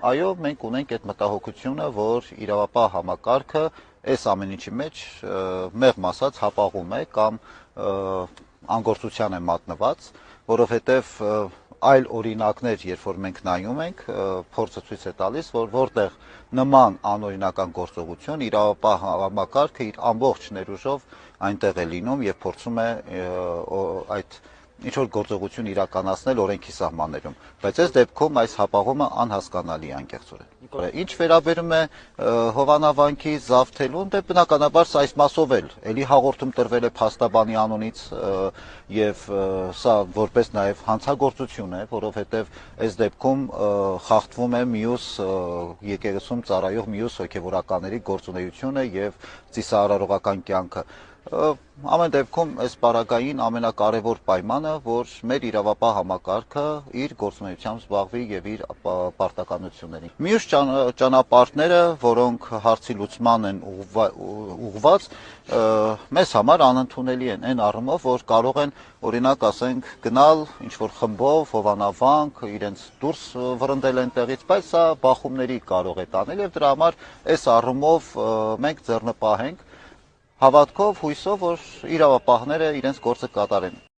Այո, մենք ունենք այդ մտահոգությունը, որ իրավապահ համակարգը այս ամեն ինչի մեջ մեղմ ասած հապաղում է կամ անգործության է մատնված, որովհետև այլ օրինակներ, երբ որ մենք նայում ենք, փորձը ցույց է տալիս, որ որտեղ նման անօրինական գործողություն իրավապահ համակարգը իր ամբողջ ներուժով այնտեղ է լինում եւ փորձում է այդ ինչ որ գործողություն իրականացնել օրենքի սահմաններում, բայց այս դեպքում այս հապաղումը անհասկանալի է անկեղծորեն։ Ինչ վերաբերում է Հովանավանքի զավթելուն, դե բնականաբար սա այս մասով էլի հաղորդում տրվել է փաստաբանի անունից եւ սա որպես նաեւ հանցագործություն է, որովհետեւ այս դեպքում խախտվում է մյուս եկեղեցում ծառայող մյուս հոգեվորականների գործունեությունը եւ ծիսարարողական կյանքը։ Ամեն դեպքում այս պարագային ամենակարևոր պայմանը, որ մեր իրավապահ համակարգը իր գործունեությամբ զբաղվի եւ իր պարտականություններին։ Մյուս ճանապարհները, որոնք հարցի լուծման են ուղղված, մեզ համար անընդունելի են այն առումով, որ կարող են օրինակ ասենք գնալ ինչ որ խմբով Հովանավանք, իրենց դուրս վրընդել այնտեղից, բայց սա բախումների կարող է տանել եւ դրա համար այս առումով մենք ձեռնպահ ենք հավատքով, հույսով, որ իրավապահները իրենց գործը կատարեն։